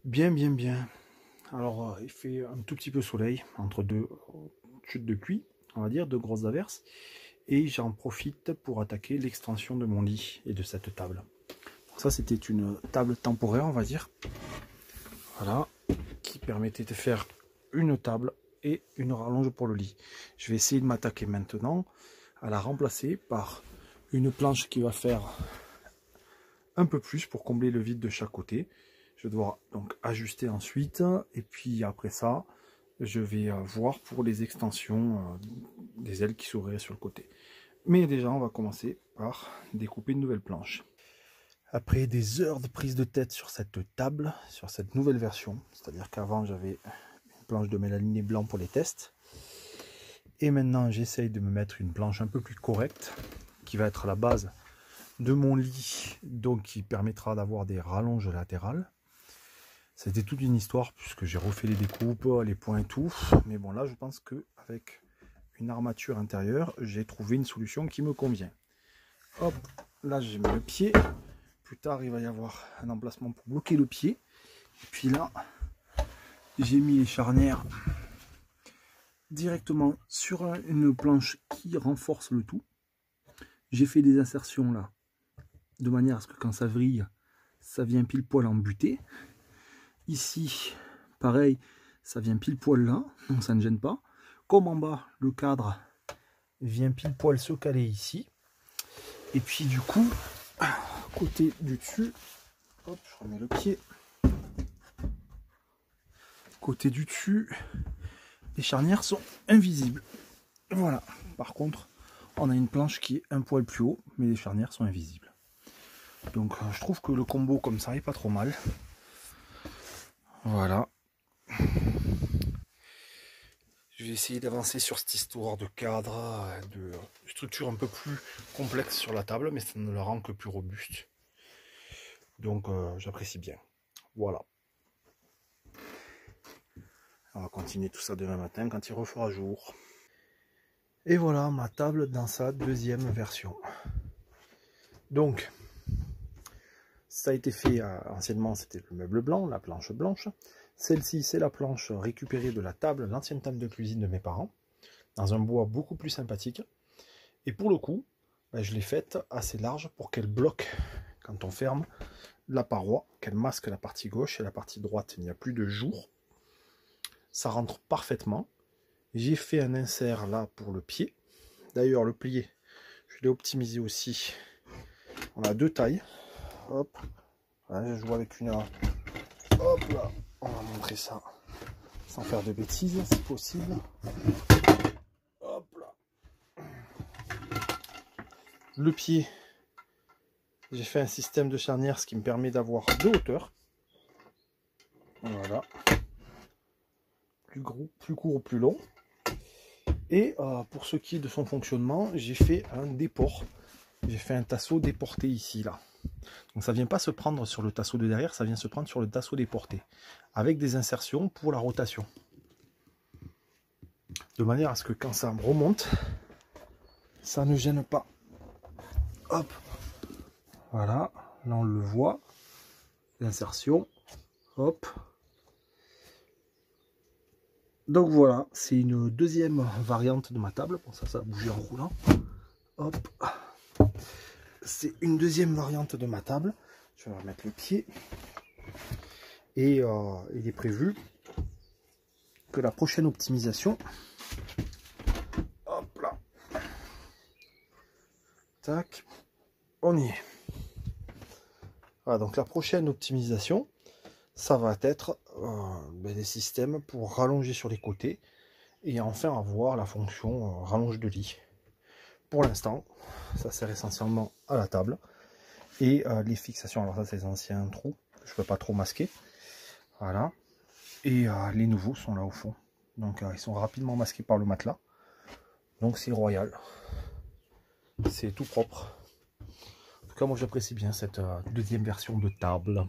Bien, bien, bien. Alors, il fait un tout petit peu soleil, entre deux chutes de pluie, on va dire, deux grosses averses. Et j'en profite pour attaquer l'extension de mon lit et de cette table. Ça, c'était une table temporaire, on va dire. Voilà, qui permettait de faire une table et une rallonge pour le lit. Je vais essayer de m'attaquer maintenant à la remplacer par une planche qui va faire un peu plus pour combler le vide de chaque côté. Je dois donc ajuster ensuite et puis après ça je vais voir pour les extensions des ailes qui s'ouvriraient sur le côté. Mais déjà on va commencer par découper une nouvelle planche. Après des heures de prise de tête sur cette table, sur cette nouvelle version, c'est-à-dire qu'avant j'avais une planche de mélaniné blanc pour les tests, et maintenant j'essaye de me mettre une planche un peu plus correcte qui va être la base de mon lit, donc qui permettra d'avoir des rallonges latérales. C'était toute une histoire puisque j'ai refait les découpes, les points et tout, mais bon là je pense que avec une armature intérieure j'ai trouvé une solution qui me convient. Hop, là j'ai mis le pied, plus tard il va y avoir un emplacement pour bloquer le pied, et puis là j'ai mis les charnières directement sur une planche qui renforce le tout. J'ai fait des insertions là de manière à ce que quand ça vrille, ça vient pile poil en butée. Ici, pareil, ça vient pile poil là, donc ça ne gêne pas. Comme en bas, le cadre vient pile poil se caler ici. Et puis du coup, côté du dessus, hop, je remets le pied. Côté du dessus, les charnières sont invisibles. Voilà. Par contre, on a une planche qui est un poil plus haut, mais les charnières sont invisibles. Donc je trouve que le combo comme ça est pas trop mal. Voilà. Je vais essayer d'avancer sur cette histoire de cadre, de structure un peu plus complexe sur la table, mais ça ne la rend que plus robuste. Donc j'apprécie bien. Voilà. On va continuer tout ça demain matin quand il refera jour. Et voilà ma table dans sa deuxième version. Donc, ça a été fait anciennement, c'était le meuble blanc, la planche blanche. Celle-ci, c'est la planche récupérée de la table, l'ancienne table de cuisine de mes parents, dans un bois beaucoup plus sympathique. Et pour le coup, je l'ai faite assez large pour qu'elle bloque, quand on ferme, la paroi, qu'elle masque la partie gauche et la partie droite. Il n'y a plus de jour. Ça rentre parfaitement. J'ai fait un insert là pour le pied. D'ailleurs, le plié, je l'ai optimisé aussi. On a deux tailles. Hop. Voilà, je joue avec une... Hop là. On va montrer ça sans faire de bêtises, si possible. Hop là. Le pied, j'ai fait un système de charnière, ce qui me permet d'avoir deux hauteurs. Voilà. Plus court ou plus long. Et pour ce qui est de son fonctionnement, j'ai fait un déport. J'ai fait un tasseau déporté ici, là. Donc ça ne vient pas se prendre sur le tasseau de derrière, ça vient se prendre sur le tasseau déporté. Avec des insertions pour la rotation. De manière à ce que quand ça remonte, ça ne gêne pas. Hop. Voilà, là on le voit. L'insertion. Hop. Donc voilà, c'est une deuxième variante de ma table. Bon, ça a bougé en roulant. Hop. C'est une deuxième variante de ma table. Je vais remettre le pied. Et il est prévu que la prochaine optimisation... Hop là. Tac. On y est. Voilà, donc la prochaine optimisation, ça va être des systèmes pour rallonger sur les côtés et enfin avoir la fonction rallonge de lit. Pour l'instant, ça sert essentiellement à la table et les fixations. Alors ça, c'est les anciens trous que je ne peux pas trop masquer. Voilà. Et les nouveaux sont là au fond. Donc ils sont rapidement masqués par le matelas. Donc c'est royal. C'est tout propre. En tout cas, moi j'apprécie bien cette deuxième version de table.